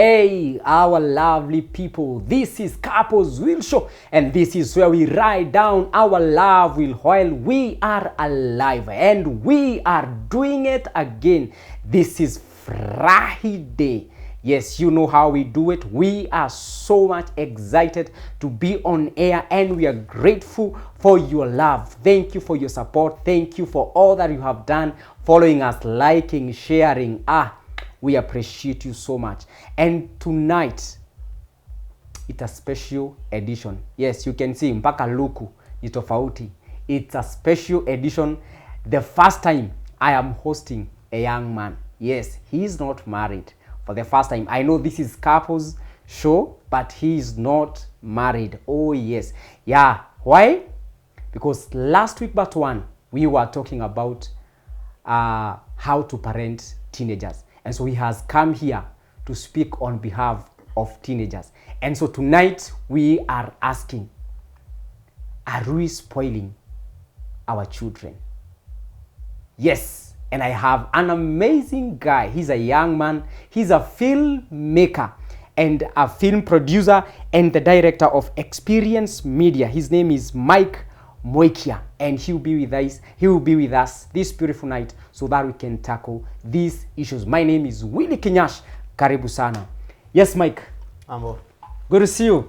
Hey, our lovely people, this is Couples Will Show, and this is where we write down our love will while we are alive, and we are doing it again. This is Friday. Yes, you know how we do it. We are so much excited to be on air, and we are grateful for your love. Thank you for your support. Thank you for all that you have done, following us, liking, sharing. We appreciate you so much. And tonight, it's a special edition. Yes, you can see mpaka luku ni tofauti. It's a special edition. The first time I am hosting a young man. Yes, he is not married for the first time. I know this is couples show, but he is not married. Oh yes. Yeah. Why? Because last week but one, we were talking about how to parent teenagers. And so he has come here to speak on behalf of teenagers. And so tonight we are asking, are we spoiling our children? Yes. And I have an amazing guy. He's a young man. He's a filmmaker and a film producer and the director of Experience Media. His name is Mike Moikia, and he will be with us this beautiful night so that we can tackle these issues. My name is Willy Kinyash. Karibu sana. Yes, Mike. Ambo. Good to see you.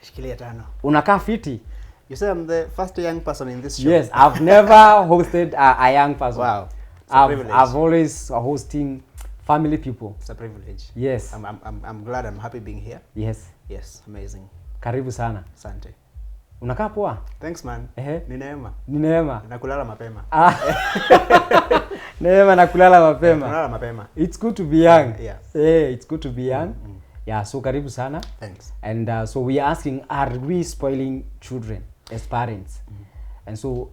Shikilia tano. Unakaa fiti? You say I'm the first young person in this show. Yes, I've never hosted a young person. Wow. It's a privilege. I've always hosting family people. It's a privilege. Yes. I'm glad. I'm happy being here. Yes. Yes, amazing. Karibu sana. Asante. Unakaa poa? Thanks man. Ni neema. Ni neema. Nakulala mapema. Neema na kulala mapema. Kulala mapema. It's good to be young. Yeah. Hey, it's good to be young. Yeah, so karibu sana. Thanks. And so we are asking, are we spoiling children as parents? And so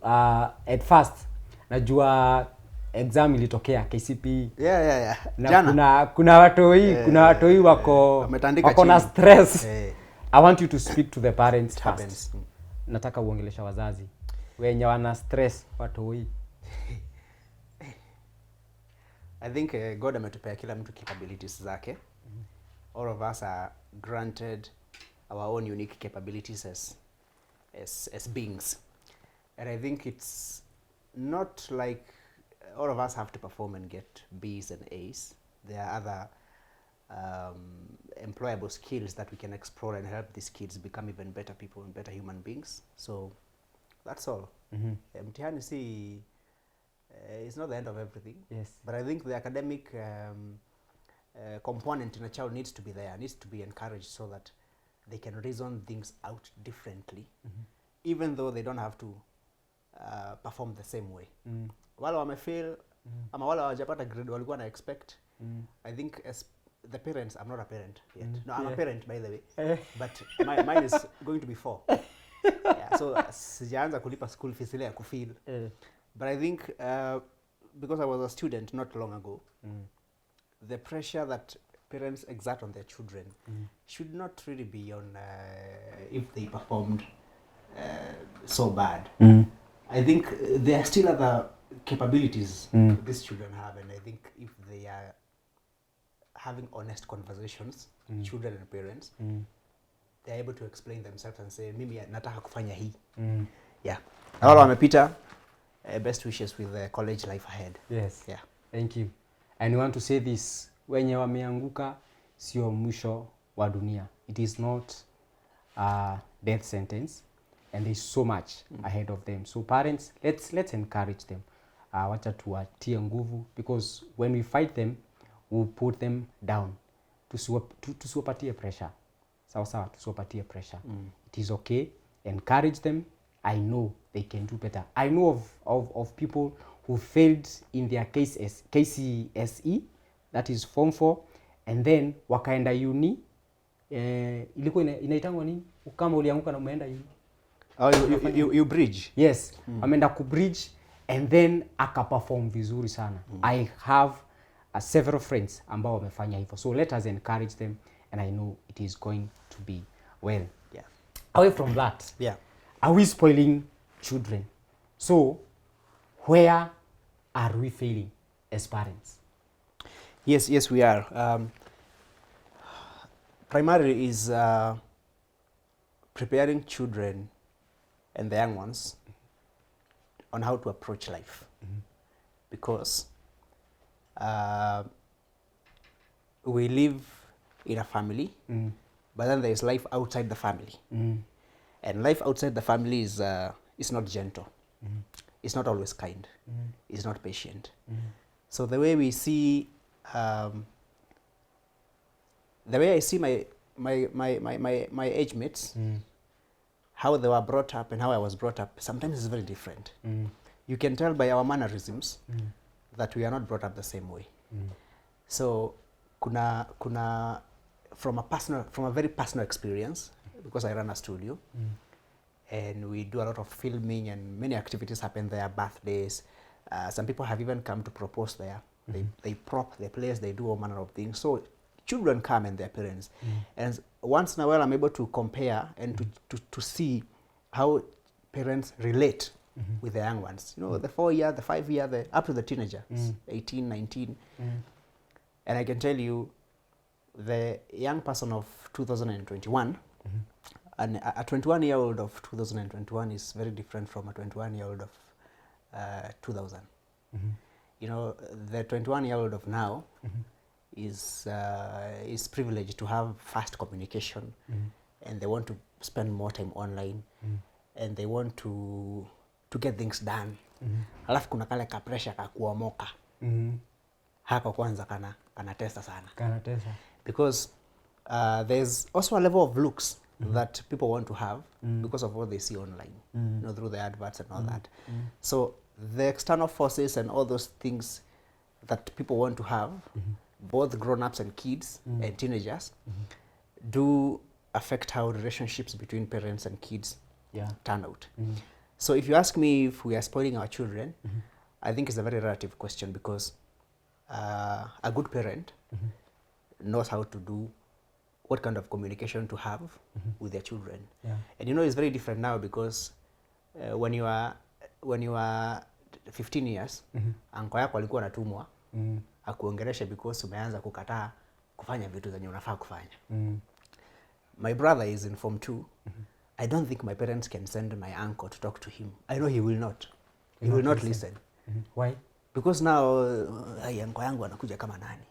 at first, najua exam ilitokea KCPE. Yeah. Na Jana. kuna watoi wako na stress. I want you to speak to the parents It first. happens. Nataka uongelesha wazazi wenye wana stress watoi. I think God ametupea kila mtu capabilities zake. All of us are granted our own unique capabilities as beings. And I think it's not like all of us have to perform and get B's and A's. There are other employable skills that we can explore and help these kids become even better people and better human beings. So that's all. Mtihani see, it's not the end of everything. Yes. But I think the academic component in a child needs to be there, needs to be encouraged so that they can reason things out differently, even though they don't have to perform the same way. Wale wamefail, ama wale hawajapata grade walikuwa na expect. I think as the parents, I'm not a parent yet. No, I'm a parent by the way. But mine is going to be 4. Yeah, so sijaanza kulipa school fees ile ya kufeel. But I think because I was a student not long ago, the pressure that parents exert on their children should not really be on if they performed so bad. I think there are still other capabilities these children have, and I think if they are having honest conversations, children and parents, they're able to explain themselves and say, mimi nataka kufanya hii. Yeah. Wale wamepita, best wishes with the college life ahead. Yes. Yeah. Thank you. And you want to say this, wenye wameanguka sio mwisho wa dunia. It is not a death sentence, and there's so much ahead of them. So parents, let's encourage them. Wacha tuwatie nguvu, because when we fight them, we'll put them down. Tusiwapatie pressure. Sawa, tusiwapatie pressure. It is okay. Encourage them. I know they can do better. I know of people who failed in their KCSE, that is Form 4, and then wakaenda uni. Ilikuwa inaitangwa nini? Kama ulianguka na umeenda uni. Oh, you bridge? Yes, ameenda kubridge and then akaperform vizuri sana. I have several friends ambao wamefanya hivyo. So let us encourage them, and I know it is going to be well. Yeah. Away from that, are we spoiling children? So where are we failing as parents? Yes, we are. primarily is preparing children and the young ones on how to approach life. Because we live in a family, but then there is life outside the family. And life outside the family is not gentle. It's not always kind. It's not patient. So the way we see, the way I see my age mates, how they were brought up and how I was brought up, sometimes is very different. You can tell by our mannerisms that we are not brought up the same way. So kuna from a very personal experience, because I run a studio, and we do a lot of filming and many activities happen there, birthdays. Some people have even come to propose there. They prop the place, they do all manner of things. So children come and their parents. And once in a while I'm able to compare and to see how parents relate with the young ones. You know, the 4-year, the 5-year, up to the teenager, 18, 19. And I can tell you, the young person of 2021, and a 21-year-old of 2021 is very different from a 21-year-old of 2000. You know, the 21-year-old of now is privileged to have fast communication, and they want to spend more time online, and they want to get things done. Alafu kuna kale ka pressure ka kuomoka. Hako kwanza kana testa sana. Kana testa. Because there's also a level of looks that people want to have because of what they see online, you know, through the adverts and all that. So the external forces and all those things that people want to have, both grown-ups and kids and teenagers, do affect how relationships between parents and kids turn out. So if you ask me if we are spoiling our children, I think it's a very relative question, because a good parent knows how to do, what kind of communication to have with their children. And you know, it's very different now, because when you are 15 years, anko yako alikuwa anatumwa akuongeleshe because umeanza kukataa kufanya vitu zenye unafaa kufanya. My brother is in Form 2. I don't think my parents can send my uncle to talk to him. I know he will not. He will not listen. Why? Because now uncle yangu anakuja kama nani.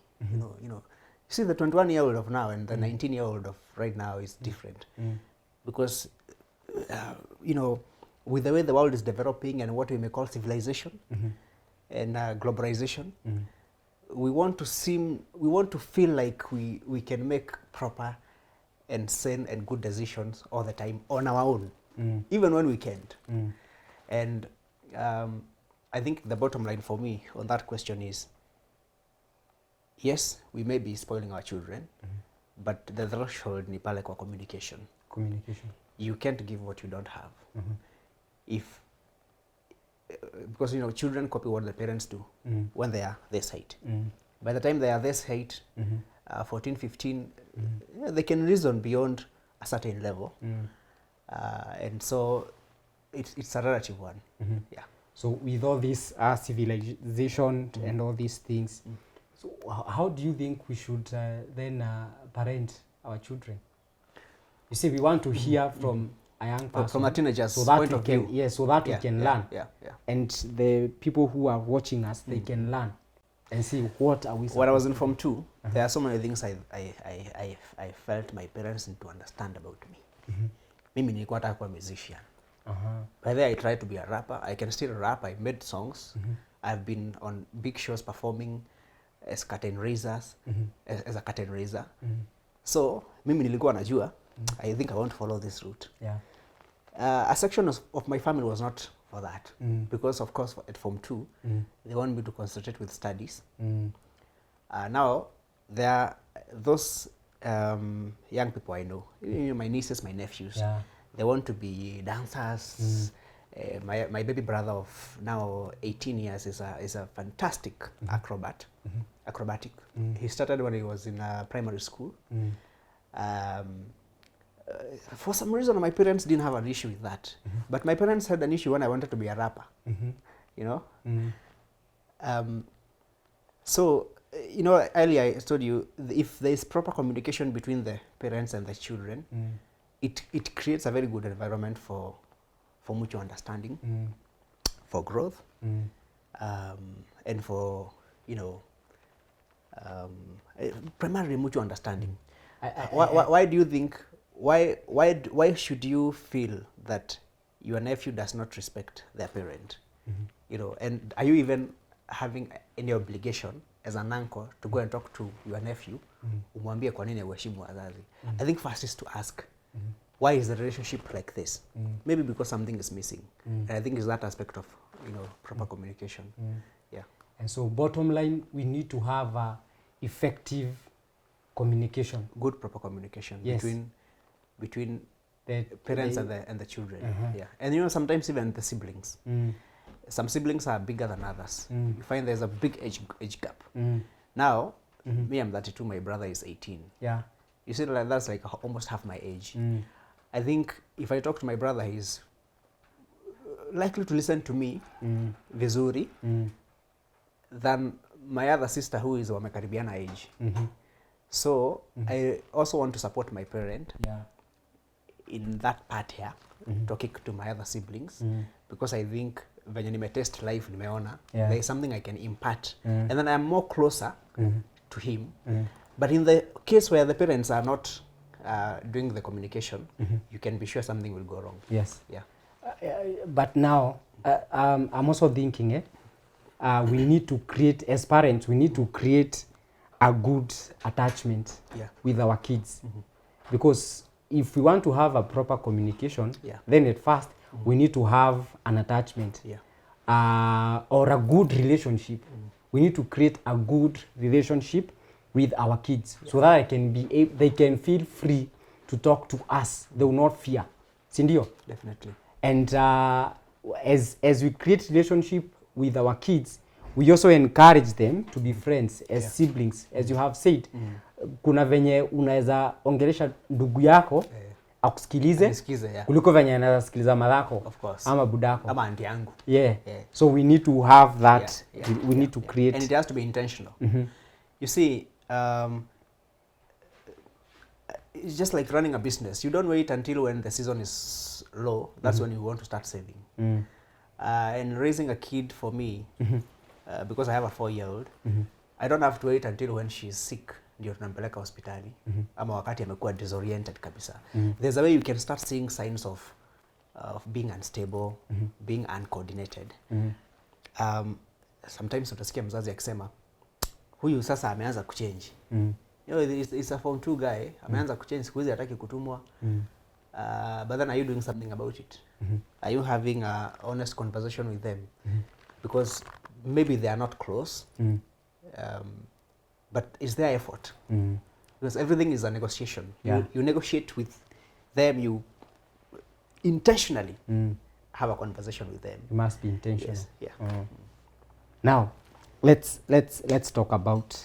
You know. See, the 21-year-old of now and the 19-year-old of right now is different. Because you know, with the way the world is developing and what we may call civilization and globalization, we want to feel like we can make proper and sane and good decisions all the time on our own, even when we can't. And I think the bottom line for me on that question is, yes, we may be spoiling our children, but the threshold ni pale kwa communication. You can't give what you don't have. Because you know, children copy what the parents do when they are this height. By the time they are this height, 14, 15, they can reason beyond a certain level. And so it's a relative one. So with all this civilization and all these things, so how do you think we should then parent our children? You see, we want to hear from a young person, from a teenager's so that point of view. Yes, so that we can learn. And the people who are watching us, they can learn and see what are we. When I was in Form 2, there are so many things I felt my parents need to understand about me. Mimi nilikuwa nataka kuwa musician. By the way, I tried to be a rapper. I can still rap. I made songs. I've been on big shows performing as curtain raisers, as a curtain raiser. So mimi nilikuwa najua, I think I want to follow this route. A section of my family was not for that, because of course at Form 2, they want me to concentrate with studies. Now there are those young people I know, my nieces, my nephews, they want to be dancers. My baby brother of now 18 years is a fantastic acrobatic. He started when he was in primary school. For some reason, my parents didn't have an issue with that. But my parents had an issue when I wanted to be a rapper. You know? So you know, earlier I told you, if there is proper communication between the parents and the children, it creates a very good environment for mutual understanding, for growth, and for, you know, primarily mutual understanding. Why do you think, why should you feel that your nephew does not respect their parent? You know, and are you even having any obligation as an uncle to go and talk to your nephew, umwambie kwa nini uheshimu wazazi? I think first is to ask, why is the relationship like this? Maybe because something is missing. And I think it's that aspect of, you know, proper communication. Yeah. And so bottom line, we need to have effective communication. Good proper communication, yes, between the parents and the children. Yeah. And you know, sometimes even the siblings. Some siblings are bigger than others. You find there's a big age gap. Now, me, I'm 32, my brother is 18. Yeah. You see, like, that's like almost half my age. I think if I talk to my brother, he's likely to listen to me vizuri than my other sister who is wamekaribiana age. So I also want to support my parent in that part here, talking to my other siblings, because I think venye nimetest life nimeona there is something I can impart, and then I'm more closer to him. But in the case where the parents are not doing the communication, you can be sure something will go wrong. Yes. Yeah. But now I'm also thinking we need to create, as parents, we need to create a good attachment with our kids, because if we want to have a proper communication, then at first we need to have an attachment, or a good relationship. We need to create a good relationship with our kids, so that they can feel free to talk to us. They will not fear. Sindio? Definitely. And as we create relationship with our kids, we also encourage them to be friends as siblings, as you have said. Kuna venye unaweza ongelesha ndugu yako akusikilize kuliko venye anaweza sikiliza madhako ama budako ama aunti yangu. So we need to have that. We need to create, and it has to be intentional. You see, it's just like running a business. You don't wait until when the season is low. That's when you want to start saving. And raising a kid for me, because I have a 4-year-old, I don't have to wait until when she's sick ndio tunampeleka hospitali, ama wakati amekuwa disoriented kabisa. There's a way you can start seeing signs of being unstable, being uncoordinated. Sometimes utasikia mzazi akisema huyu sasa ameanza kuchange. You know, it's a Form 2 guy, ameanza kuchange, siku hizi hataki kutumwa. But then are you doing something about it? Are you having a honest conversation with them? Because maybe they are not close, but is there effort? Because everything is a negotiation. You negotiate with them, you intentionally have a conversation with them. You must be intentional. Yes. Now, let's talk about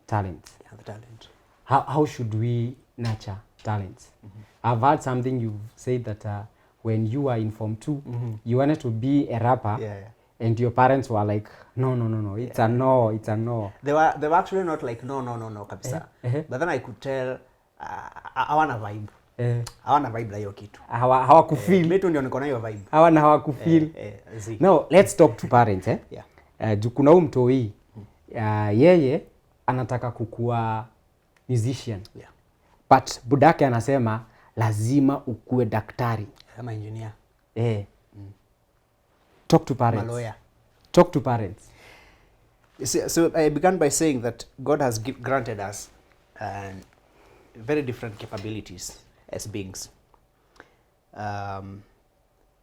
talent. The talent. How should we nurture talents? I've heard something you've said that when you were in Form 2, you wanted to be a rapper. And your parents were like, no, it's a no, it's a no. They were actually not like no kabisa. But then I could tell hawana vibe. Hawana vibe la hiyo kitu. Hawakufeel. Mimi tu ndio niko na hiyo vibe. Hawakufeel. Now, let's talk to parents. Kuna huyu mtoi, yeye anataka kukua musician. But budake anasema lazima ukue daktari. Kama engineer. Talk to parents. Lawyer. Talk to parents. So I began by saying that God has granted us very different capabilities as beings,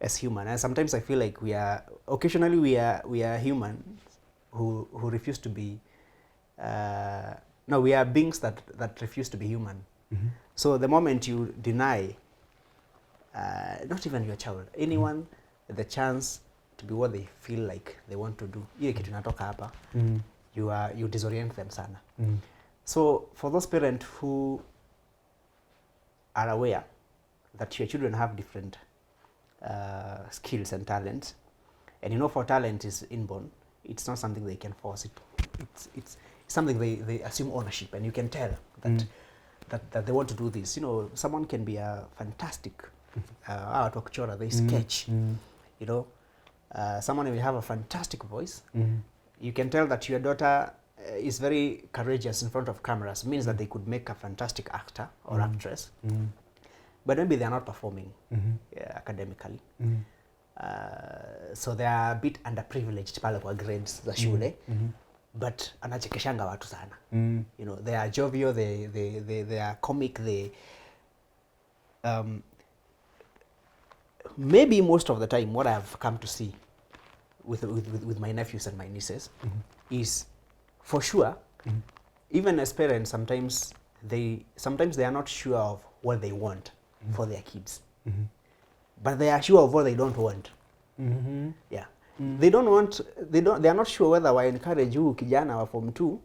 as human. And sometimes I feel like we are humans who refuse to be. No, we are beings that refuse to be human. So the moment you deny, not even your child, anyone, the chance to be what they feel like they want to do, ile kitu inatoka hapa, you disorient them sana. So for those parents who are aware that your children have different skills and talents, and you know, for talent is inborn, it's not something they can force it. it's something they assume ownership, and you can tell that that they want to do this. You know, someone can be a fantastic art of kuchora, they sketch. You know, someone will have a fantastic voice. You can tell that your daughter is very courageous in front of cameras, means that they could make a fantastic actor or actress, but maybe they are not performing academically. So they are a bit underprivileged pale kwa grades za shule, but anachekeshanga watu sana. You know, they are jovial, they are comic, they maybe most of the time what I have come to see with my nephews and my nieces is, for sure, even as parents, sometimes they are not sure of what they want for their kids, but they are sure of what they don't want. Yeah. They are not sure whether wa encourage huyu kijana wa form 2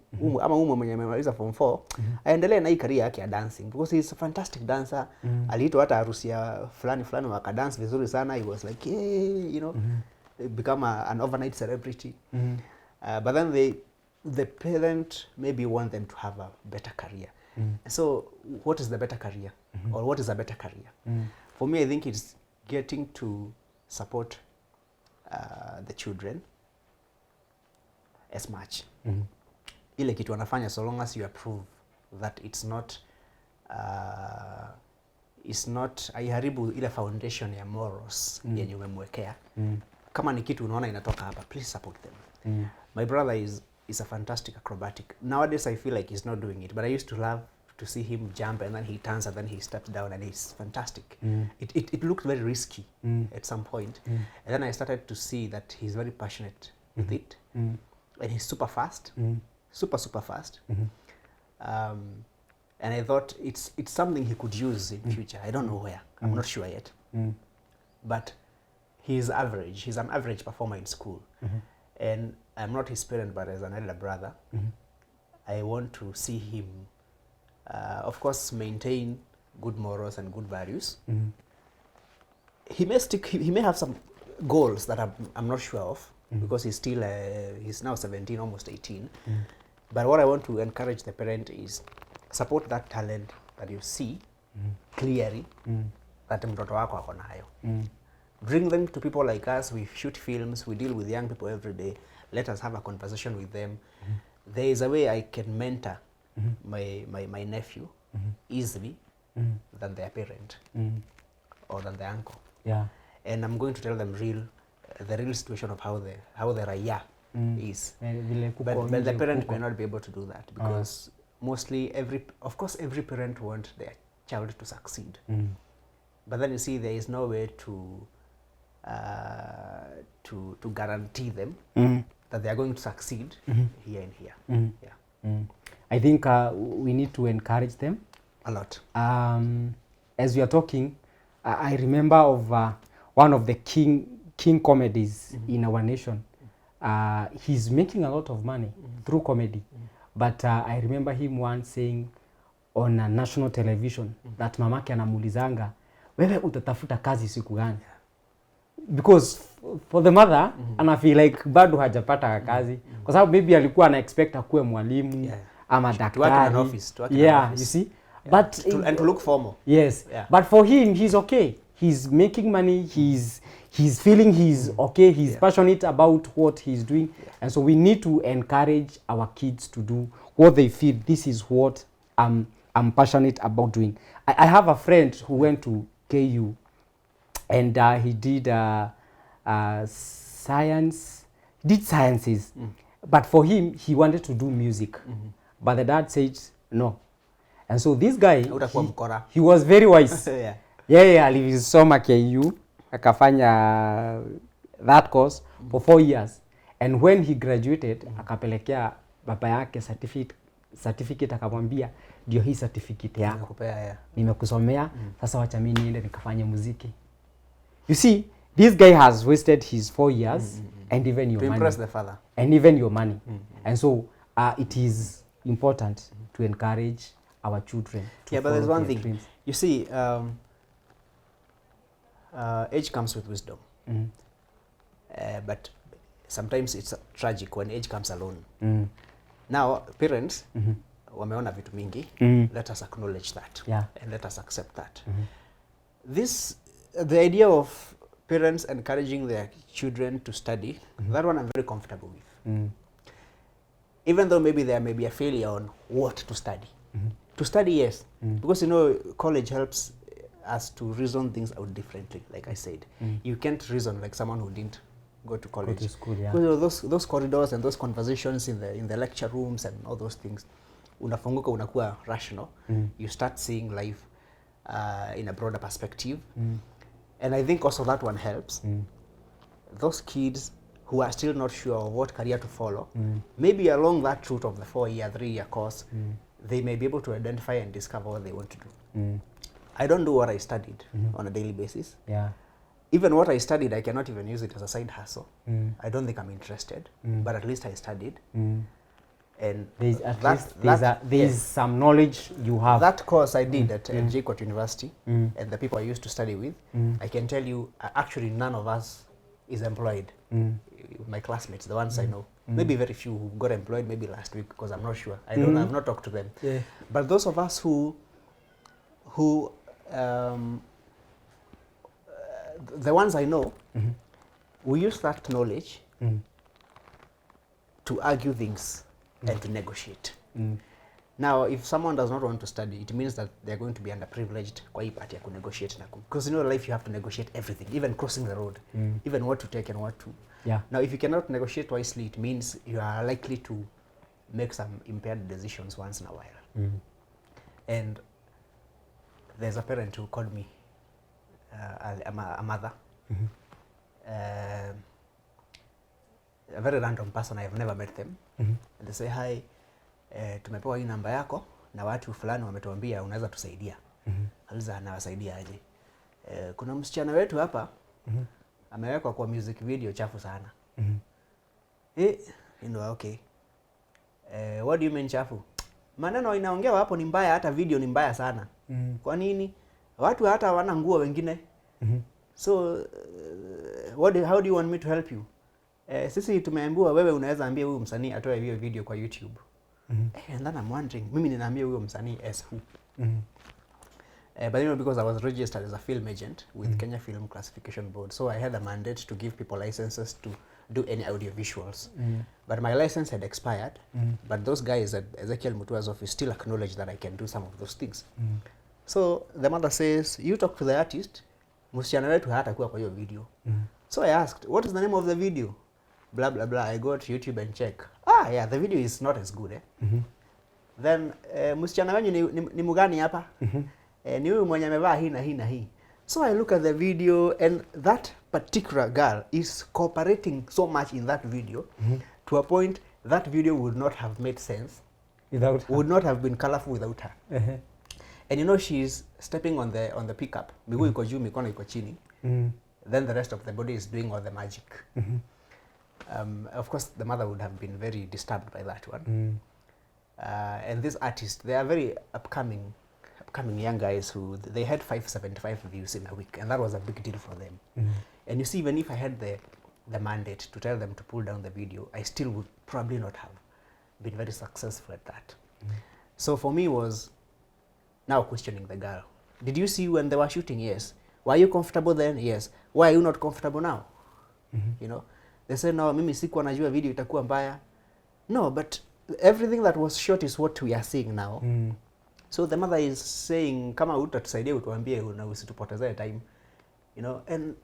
ama mwenye amemaliza form 4 aendelee na hii career yake ya dancing, because he is a fantastic dancer. Aliitwa hata harusi ya fulani wakadance vizuri sana. He was like, hey, you know, become an overnight celebrity. But then the parent maybe want them to have a better career. So what is the better career? Or what is a better career? For me, I think it's getting to support the children as much. Ile kitu wanafanya, so long as you approve that it's not haiharibu ile foundation ya morals yenye umemwekea. Kama ni kitu unaona inatoka hapa, please support them. My brother is a fantastic acrobatic. Nowadays I feel like he's not doing it, but I used to love to see him jump, and then he turns and then he steps down, and he's fantastic. It looked very risky at some point, and then I started to see that he's very passionate with it, and he's super fast, super fast. And I thought it's something he could use in future. I don't know where. I'm not sure yet. But he's average. He's an average performer in school. And I'm not his parent, but as an elder brother, I want to see him, of course, maintain good morals and good values. He may have some goals that I'm not sure of, because he's now 17, almost 18. But what I want to encourage the parent is support that talent that you see clearly, that mtoto wako ako nayo. Bring them to people like us. We shoot films, we deal with young people every day. Let us have a conversation with them. There is a way I can mentor my nephew easily than their parent or than their uncle. Yeah. And I'm going to tell them the real situation of how the raya is. But the parent may not be able to do that, because mostly every parent wants their child to succeed. But then you see, there is no way to guarantee them that they are going to succeed here and here. Yeah. I think we need to encourage them a lot. As we are talking, I remember of one of the king comedies in our nation. He's making a lot of money through comedy. But I remember him once saying on a national television that mamake anamuulizanga, wewe utatafuta kazi siku gani? Because for the mother, ana feel like bado hajapata kazi. Kwa sababu maybe alikuwa ana expect akuwe mwalimu ama daktari. You see? But and to look formal. Yes. But for him, he's okay. He's making money. He's feeling he's okay. He's passionate about what he's doing. And so we need to encourage our kids to do what they feel. This is what I'm passionate about doing. I have a friend who went to KU, and he did sciences. But for him, he wanted to do music. But the dad said no. And so this guy, he was very wise. Alisoma KU, akafanya that course for 4 years. And when he graduated, akapelekea baba yake certificate, akamwambia ndio hii certificate yako. Nimekusomea, sasa wacha mimi niende nikafanye muziki. You see, this guy has wasted his 4 years and even your money. To impress the father. And even your money. And so it is important to encourage our children to but there's one thing. Dreams. You see, age comes with wisdom. But sometimes it's tragic when age comes alone. Now parents wameona vitu mingi, let us acknowledge that, and let us accept that. The idea of parents encouraging their children to study, that one I'm very comfortable with. Even though maybe there may be a failure on what to study. To study, yes, because you know college helps us to reason things out differently. Like I said, you can't reason like someone who didn't go to college. Go to school, yeah. Because those corridors and those conversations in the lecture rooms and all those things, unafunguka, unakuwa rational. You start seeing life in a broader perspective, and I think also that one helps. Those kids who are still not sure of what career to follow, maybe along that route of the 4-year, 3-year course, they may be able to identify and discover what they want to do. I don't do what I studied on a daily basis. Even what I studied, I cannot even use it as a side hustle. I don't think I'm interested, but at least I studied. And there's some knowledge you have. That course I did at JKUAT University, and the people I used to study with, I can tell you, actually none of us is employed. My classmates, the ones I know, maybe very few who got employed maybe last week, because I'm not sure. I've not talked to them. But those of us who the ones I know, we use that knowledge to argue things and to negotiate. Now, if someone does not want to study, it means that they're going to be underprivileged kwa hii part ya negotiate. Because in your life you have to negotiate everything, even crossing the road, even what to take and what to. Now, if you cannot negotiate wisely, it means you are likely to make some impaired decisions once in a while. And there's a parent who called me, a mother, a very random person, I have never met them. And they say, hi, tumepewa hii namba yako na watu fulani wametuambia unaweza tusaidia. Aliza anawasaidia aje? Kuna msichana wetu hapa amewekwa kwa music video chafu sana. Okay. What do you mean chafu? Maneno inaongewa hapo ni mbaya, hata video ni mbaya sana. Kwa nini? Watu hata hawana nguo wengine. So how do you want me to help you? Sisi tumeambiwa wewe unaweza ambia huyu msanii atoe hiyo video kwa YouTube. And then I'm wondering, mimi ninaambia huyo msanii as who? But you know, because I was registered as a film agent with Kenya Film Classification Board, so I had a mandate to give people licenses to do any audio visuals. But my license had expired, but those guys at Ezekiel Mutua's office still acknowledge that I can do some of those things. So the mother says, you talk to the artist, msichana wetu hatakuwa kwa hiyo video. So I asked, what is the name of the video? Blah blah blah. I go to YouTube and check. Yeah, the video is not as good. Then msichana wenyu ni mugani hapa? Ni huyu mwenye amevaa hii na hii na hii. So I look at the video, and that particular girl is cooperating so much in that video to a point that video would not have made sense without her. Would not have been colorful without her. And you know, she's stepping on the pickup. Miguu iko juu, mikono iko chini. Then the rest of the body is doing all the magic. Of course, the mother would have been very disturbed by that one. And this artist, they are very upcoming young guys who they had 575 views in a week, and that was a big deal for them. And you see, even if I had the mandate to tell them to pull down the video, I still would probably not have been very successful at that. So for me was now questioning the girl. Did you see when they were shooting? Yes. Were you comfortable then? Yes. Why are you not comfortable now? You know, they say, no, mimi sikuwa najua video itakuwa mbaya. No, but everything that was shot is what we are seeing now. So the mother is saying, kama utatusaidia utuambie na usitupotezee time. You know, and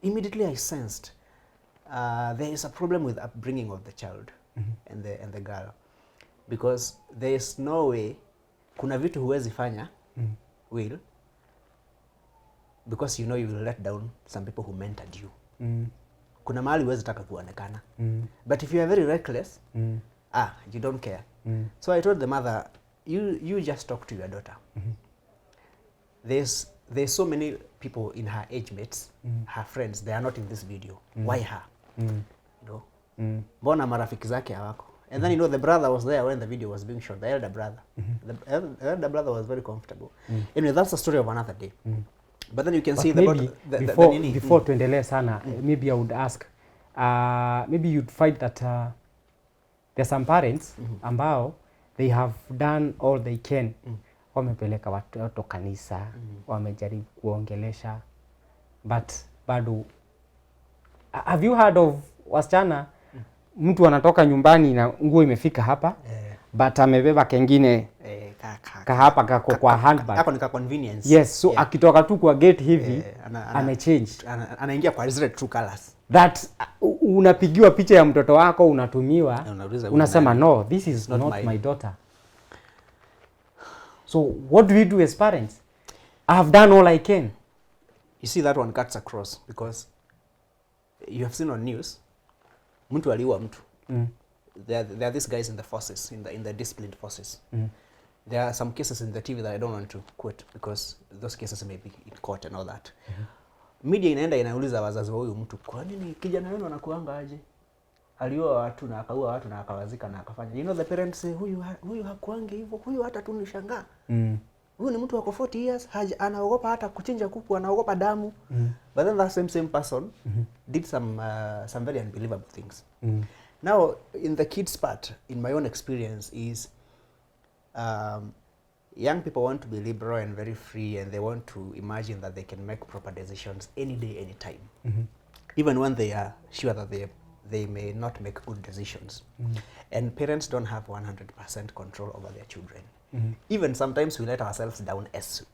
immediately I sensed there is a problem with upbringing of the child and the girl, because there is no way, kuna vitu huwezi fanya will, because you know you will let down some people who mentored you. Kuna mahali huwezi taka kuonekana. But if you are very reckless, you don't care. So I told the mother, you just talk to your daughter. There's so many people in her age mates, her friends, they are not in this video. Why her? You know? Mbona marafiki zake hawako? And then you know, the brother was there when the video was being shot, the elder brother. The elder brother was very comfortable. Anyway, that's the story of another day. But then you can see before tuendelee sana, maybe I would ask, maybe you'd find that There's some parents ambao they have done all they can. Wamepeleka watoto kanisa, wamejaribu kuongelesha, but bado. Have you heard of wasichana mtu anatoka nyumbani na nguo imefika hapa but amebeba kengine hapa kako kwa handbag. Kako ni ka convenience. Yes, so akitoka tu kwa gate hivi amechange. Anaingia kwa zile true colors. That unapigiwa picha ya mtoto wako unatumiwa, unasema no, this is not my daughter. So what do we do as parents? I have done all I can. You see, that one cuts across because you have seen on news mtu aliua mtu. There are these guys in the forces, in the disciplined forces. There are some cases in the TV that I don't want to quote because those cases may be in court and all that. Media inaenda inauliza wazazi wa huyu mtu, kwa nini kijana wenu anakuanga aje? Aliua watu na akaua watu na akawazika na akafanya. You know, the parents say huyu hakuange hivyo, huyu hata tunishangaa. Huyu ni mtu wako 40 years, anaogopa hata kuchinja kuku, anaogopa damu. But then that same person did some very unbelievable things. Now, in the kids part, in my own experience is young people want to be liberal and very free, and they want to imagine that they can make proper decisions any day, any time. Even when they are sure that they may not make good decisions. And parents don't have 100% control over their children. Even sometimes we let ourselves down as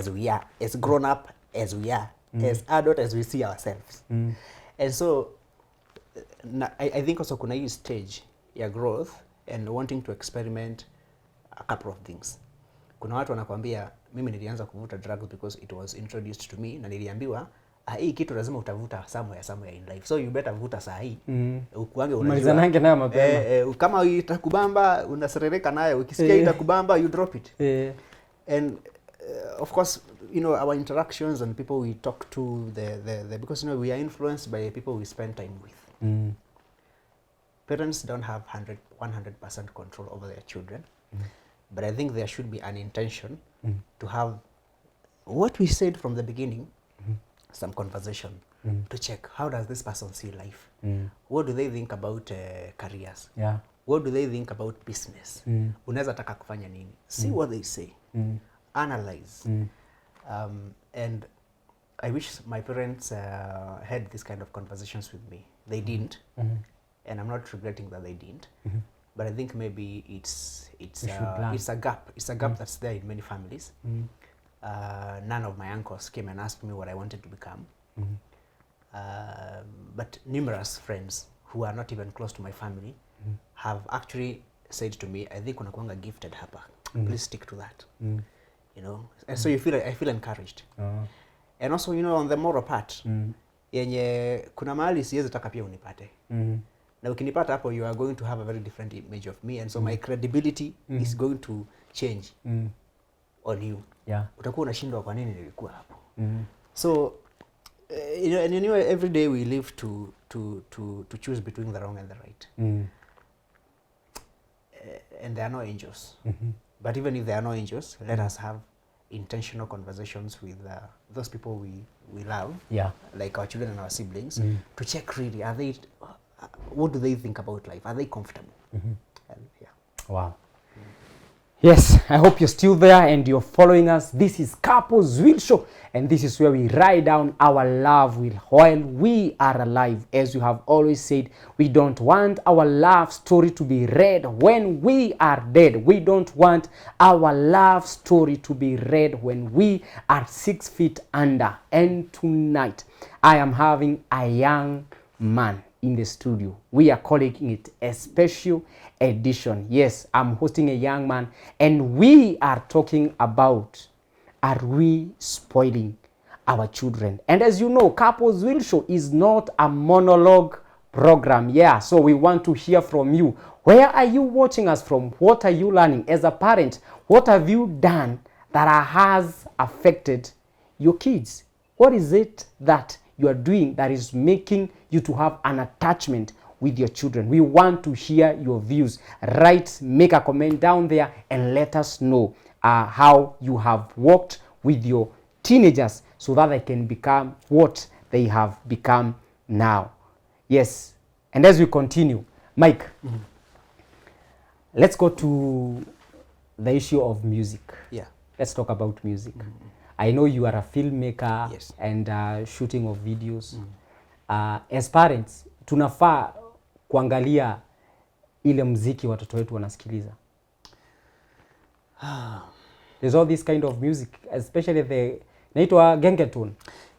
we are, as grown up as we are, as adult as we see ourselves. And so I think also kuna hii stage ya growth and wanting to experiment a couple of things. Kuna watu wanakuambia mimi nilianza kuvuta drugs because it was introduced to me, na niliambiwa hii kitu lazima utavuta somewhere in life, so you better vuta saa hii. Ukuange unajua malizanange nayo mapema. Kama itakubamba unaserereka nayo, ukisikia itakubamba you drop it. And of course, you know, our interactions and people we talk to, the because you know we are influenced by people we spend time with. Parents don't have 100% control over their children. But I think there should be an intention to have what we said from the beginning, some conversation to check how does this person see life. What do they think about careers? What do they think about business? Unaweza taka kufanya nini? See what they say. Analyze. And I wish my parents had this kind of conversations with me. They didn't. And I'm not regretting that they didn't. But I think maybe it's a gap. It's a gap that's there in many families. None of my uncles came and asked me what I wanted to become. But numerous friends who are not even close to my family have actually said to me, I think unakuanga gifted hapa. Please stick to that. You know, and so I feel encouraged. And also, you know, on the moral part, yenye kuna mahali siwezi taka pia unipate. Na ukinipata hapo, you are going to have a very different image of me, and so my credibility is going to change on you. Utakuwa unashindwa kwa nini nilikuwa hapo. So you know, and you know, every day we live to choose between the wrong and the right. And there are no angels. But even if there are no angels, let us have intentional conversations with those people we love, like our children and our siblings, to check really, are they, what do they think about life? Are they comfortable? And Wow. Yes, I hope you're still there and you're following us. This is Couples Will Show, and this is where we write down our love while we are alive. As you have always said, we don't want our love story to be read when we are dead. We don't want our love story to be read when we are 6 feet under. And tonight, I am having a young man in the studio. We are calling it a special edition. Yes, I'm hosting a young man, and we are talking about, are we spoiling our children? And as you know, Couples Will Show is not a monologue program. So we want to hear from you. Where are you watching us from? What are you learning as a parent? What have you done that has affected your kids? What is it that you are doing that is making you to have an attachment with your children? We want to hear your views. Write, make a comment down there and let us know how you have worked with your teenagers so that they can become what they have become now. Yes, and as we continue, Mike, Let's go to the issue of music. Yeah. Let's talk about music. I know you are a filmmaker. Yes. And shooting of videos. As parents, tunafaa kuangalia ile mziki watoto wetu wanasikiliza. There's all this kind of music, especially the naitwa gengetone.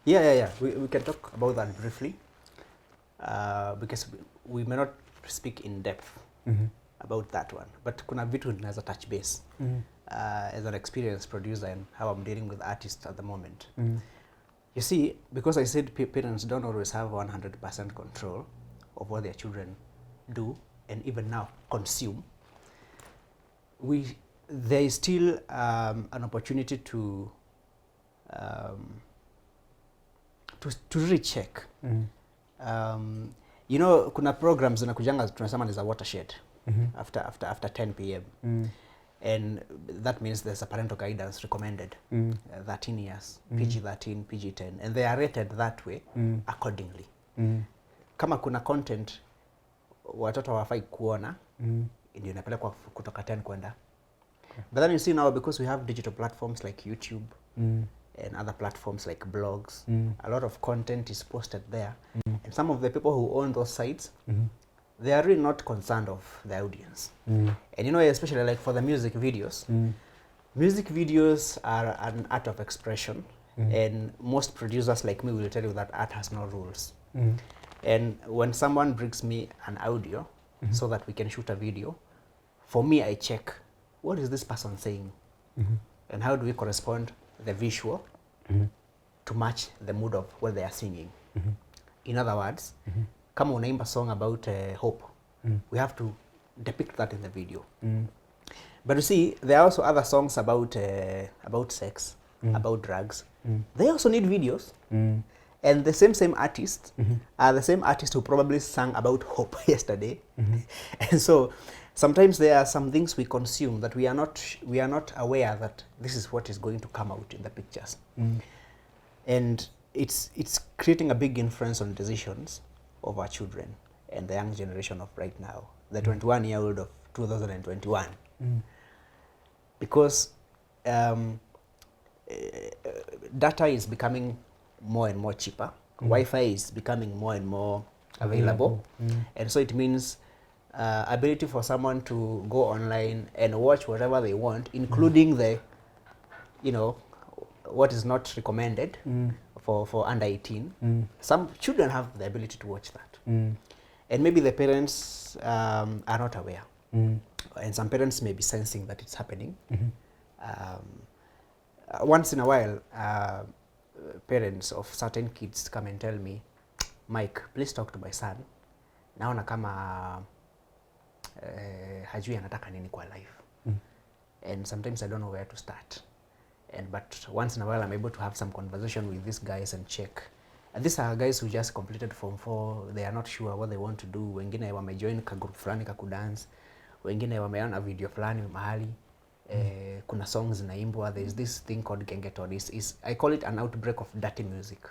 Yeah. We can talk about that briefly, because we may not speak in depth about that one, but kuna vitu tunaweza touch base as an experienced producer and how I'm dealing with artists at the moment. You see, because I said parents don't always have 100% control of what their children do and even now consume, there is still an opportunity to really check. You know, kuna programs zinakujanga tunasema ni za watershed after 10 p.m. And that means there's a parental guidance recommended, 13 years, PG-13, PG-10, and they are rated that way accordingly. Kama kuna content watoto hawafai kuona, ndio inapelekwa kutoka 10 kwenda. But then you see now, because we have digital platforms like YouTube and other platforms like blogs, a lot of content is posted there. And some of the people who own those sites, they are really not concerned of the audience. And you know, especially like for the music videos, music videos are an art of expression. And most producers like me will tell you that art has no rules. And when someone brings me an audio so that we can shoot a video, for me, I check, what is this person saying? And how do we correspond the visual to match the mood of what they are singing? In other words, kama unaimba song about hope, we have to depict that in the video. But you see, there are also other songs about sex, about drugs. They also need videos. And the same artists are the same artists who probably sang about hope yesterday. And so sometimes there are some things we consume that we are not aware that this is what is going to come out in the pictures. And it's creating a big influence on decisions of our children and the young generation of right now, the 21-year-old of 2021. Because data is becoming more and more cheaper. Wi-Fi is becoming more and more available. And so it means ability for someone to go online and watch whatever they want, including the, you know, what is not recommended for under 18. Some children have the ability to watch that. And maybe the parents are not aware. And some parents may be sensing that it's happening. Once in a while, parents of certain kids come and tell me, Mike, please talk to my son. Naona kama hajui anataka nini kwa life. And sometimes I don't know where to start. But once in a while I'm able to have some conversation with these guys and check. And these are guys who just completed Form 4. They are not sure what they want to do. Wengine wamejoin ka group fulani ka kudance. Wengine wameona video fulani mahali. Kuna songs zinaimbwa. There is this thing called gengeton. I call it an outbreak of dirty music.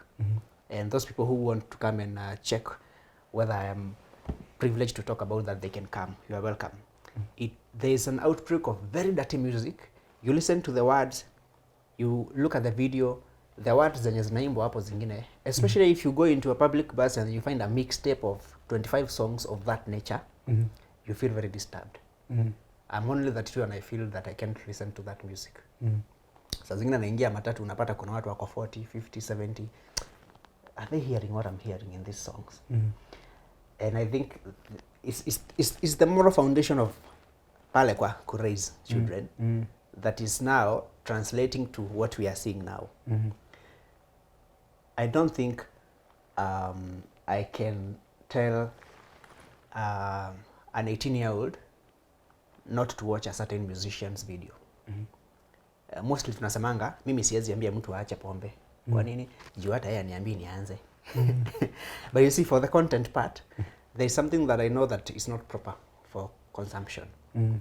And those people who want to come and check whether I am privileged to talk about that, they can come. You are welcome. There is an outbreak of very dirty music. You listen to the words, you look at the video, the words zenye zinaimbwa hapo zingine, especially if you go into a public bus and you find a mixtape of 25 songs of that nature, you feel very disturbed. I'm only 32 and I feel that I can't listen to that music. Saa zingine naingia matatu unapata kuna watu wako 40, 50, 70. Are they hearing what I'm hearing in these songs? And I think it's the moral foundation of pale kwa ku raise children that is now translating to what we are seeing now. I don't think I can tell an 18-year-old not to watch a certain musician's video. Mostly tunasemanga, mimi siwezi ambia mtu aache pombe. Kwa nini? Juu hata yeye aniambie nianze. But you see, for the content part, there is something that I know that is not proper for consumption. And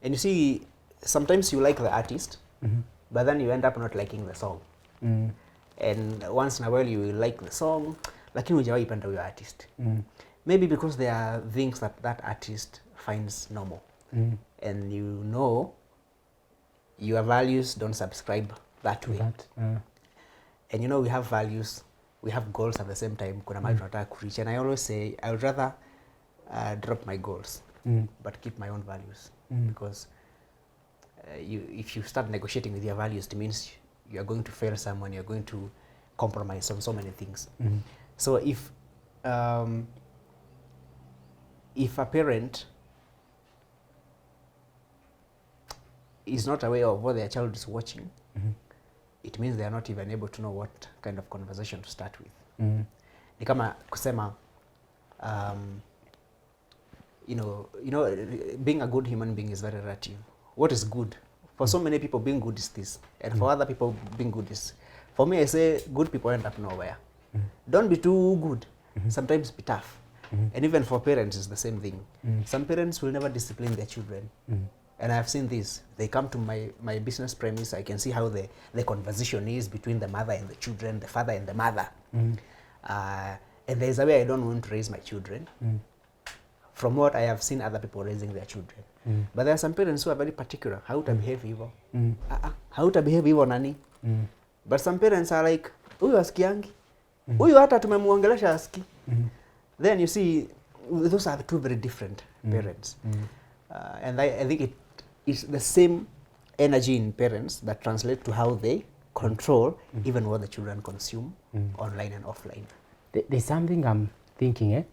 you see, sometimes you like the artist, but then you end up not liking the song. And once in a while you will like the song, lakini hujawahi penda huyo artist. Maybe because there are things that artist finds normal. and you know your values don't subscribe that way. And you know we have values, we have goals at the same time. Kuna mahali tunataka kureach, and I always say I would rather drop my goals but keep my own values, because if you start negotiating with your values, it means you are going to fail someone, you're going to compromise on so many things. So if a parent is not aware of what their child is watching, it means they are not even able to know what kind of conversation to start with. Ni kama kusema you know, being a good human being is very relative. What is good? For so many people, being good is this, and for other people, being good is. For me, I say good people end up nowhere. Don't be too good. Sometimes be tough. And even for parents, it's the same thing. Some parents will never discipline their children. And I've seen this. They come to my business premise. I can see how the conversation is between the mother and the children, the father and the mother. And there's a way I don't want to raise my children. From what I have seen other people raising their children. But there are some parents who are very particular. How to behave evil. How to behave evil nani. But some parents are like, huyu asikiangi. Huyu hata tumemuongelesha aski. Then you see, those are the two very different parents. And I think it's the same energy in parents that translate to how they control even what the children consume online and offline. There's something I'm thinking,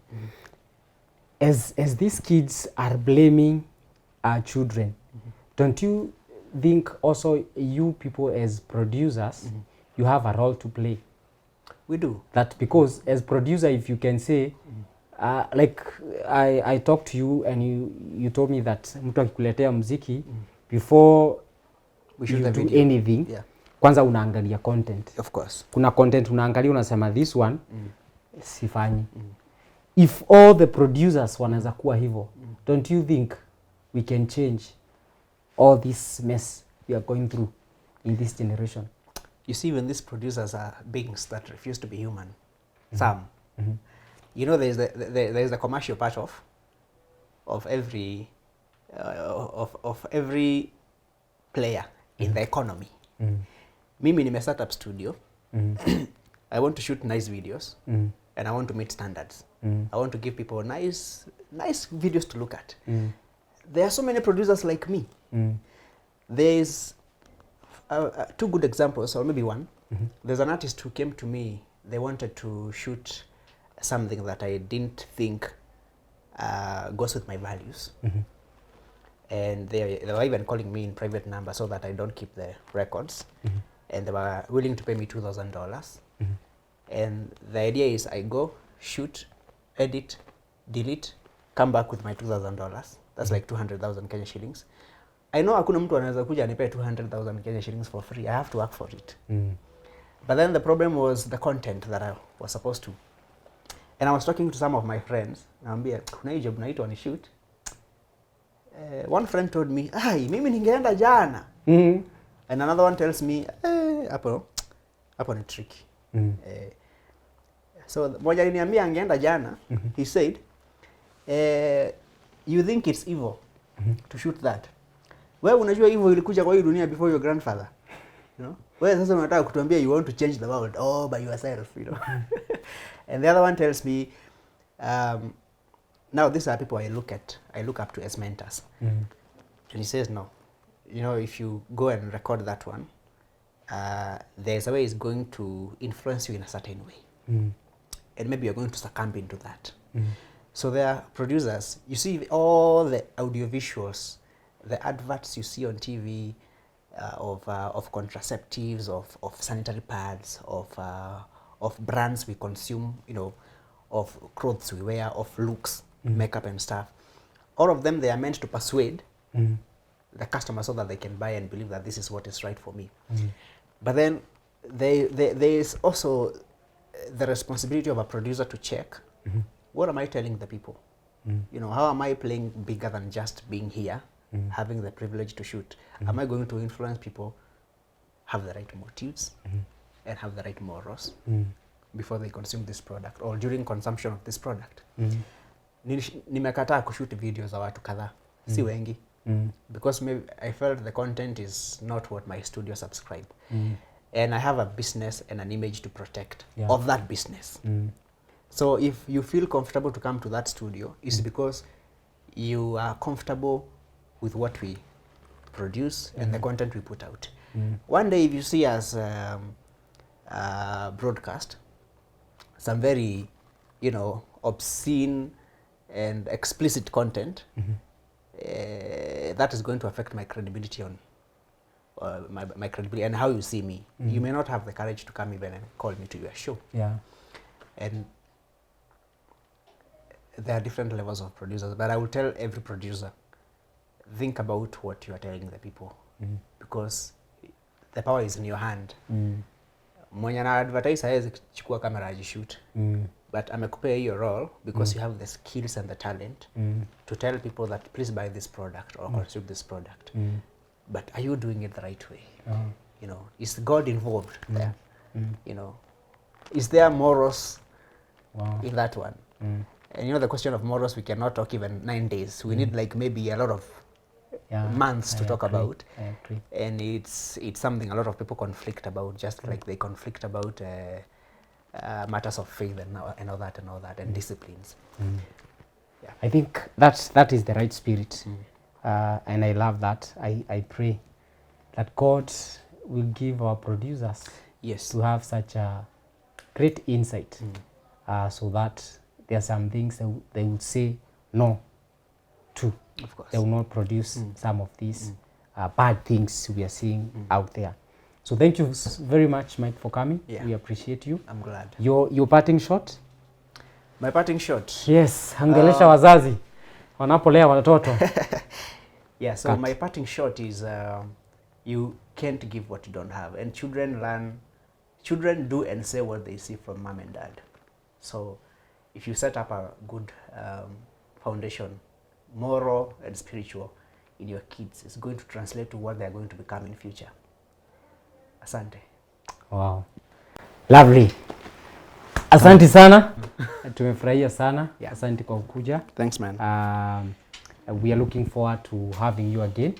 as these kids are blaming our children, don't you think also you people as producers, you have a role to play? We do. That because as producer, if you can say, like I talked to you and you told me that mtu akikuletea muziki, before we you should do anything, kwanza unaangalia content. Of course. Kuna content unaangalia unasema this one sifanyi. If all the producers wanaweza kuwa hivyo, don't you think we can change all this mess we are going through in this generation? You see, when these producers are beings that refuse to be human, some, you know, there's the commercial part of every every player in the economy. Mimi nime set up studio. I want to shoot nice videos, and I want to meet standards. I want to give people nice videos to look at. There are so many producers like me. There's two good examples, or maybe one. There's an artist who came to me. They wanted to shoot something that I didn't think goes with my values. And they were even calling me in private number so that I don't keep the records. And they were willing to pay me $2,000. And the idea is I go, shoot, edit, delete, come back with my $2,000. That's like 200,000 Kenya shillings. I know hakuna mtu anaweza kuja anipe 200,000 Kenya shillings for free. I have to work for it. But then the problem was the content that I was supposed to. And I was talking to some of my friends. Naambia, kuna hii job naitwa ni shoot. One friend told me, "Ai, mimi ningeenda jana." And another one tells me, hapo ni tricky. So moja aliniambia angeenda jana. He said, you think it's evil to shoot that. Wewe unajua evil ilikuja kwa hii dunia before your grandfather. You know? Wewe sasa unataka kutuambia you want to change the world all by yourself, you know. And the other one tells me, now these are people I look up to as mentors. And he says, no, you know, if you go and record that one, there's a way it's going to influence you in a certain way. And maybe you're going to succumb into that. So there are producers, you see all the audio visuals, the adverts you see on TV of contraceptives, of sanitary pads, of brands we consume, you know, of clothes we wear, of looks, makeup and stuff. All of them, they are meant to persuade the customer so that they can buy and believe that this is what is right for me. But then there is also the responsibility of a producer to check, what am I telling the people? You know, how am I playing bigger than just being here, having the privilege to shoot? Am I going to influence people, have the right motives, and have the right morals before they consume this product or during consumption of this product? Nimekataa kushoot videos za watu kadhaa, si wengi. because maybe I felt the content is not what my studio subscribe. And I have a business and an image to protect of that business. So if you feel comfortable to come to that studio, it's because you are comfortable with what we produce and the content we put out. One day if you see us broadcast some very, you know, obscene and explicit content, that is going to affect my credibility on my credibility and how you see me. You may not have the courage to come even and call me to your show. And there are different levels of producers, but I will tell every producer, think about what you are telling the people, because the power is in your hand. Mwenye na advertise hawezi chukua kamera ajishoot, but amekupea hiyo role because you have the skills and the talent to tell people that please buy this product or consume this product. But are you doing it the right way? You know, is God involved there? You know, is there morals in that one? And you know, the question of morals, we cannot talk even 9 days. We need like maybe a lot of months to talk about. And it's something a lot of people conflict about, just like they conflict about matters of faith and all that and disciplines. I think that is the right spirit. And I love that. I pray that God will give our producers to have such a great insight, so that there are some things that they would say no to. Of course. They will not produce some of these bad things we are seeing out there. So thank you very much, Mike, for coming. We appreciate you. I'm glad. Your parting shot? My parting shot? Yes, ongelesha wazazi wanapolea watoto. Yeah, so my parting shot is you can't give what you don't have, and children do and say what they see from mom and dad. So if you set up a good foundation, moral and spiritual, in your kids, it's going to translate to what they're going to become in future. Asante. Wow. Lovely. Asante sana. Tumefurahia sana. Asante kwa kuja. Thanks, man. We are looking forward to having you again.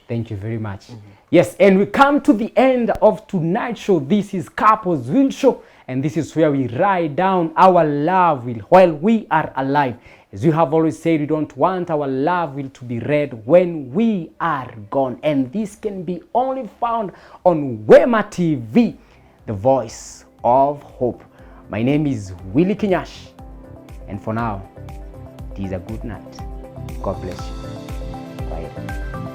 Thank you very much. Yes, and we come to the end of tonight's show. This is Couples Will Show, and this is where we write down our love will while we are alive. As you have always said, we don't want our love will to be read when we are gone. And this can be only found on Wema TV, the voice of hope. My name is Willie Kinyash. And for now, it is a good night. God bless you. Bye.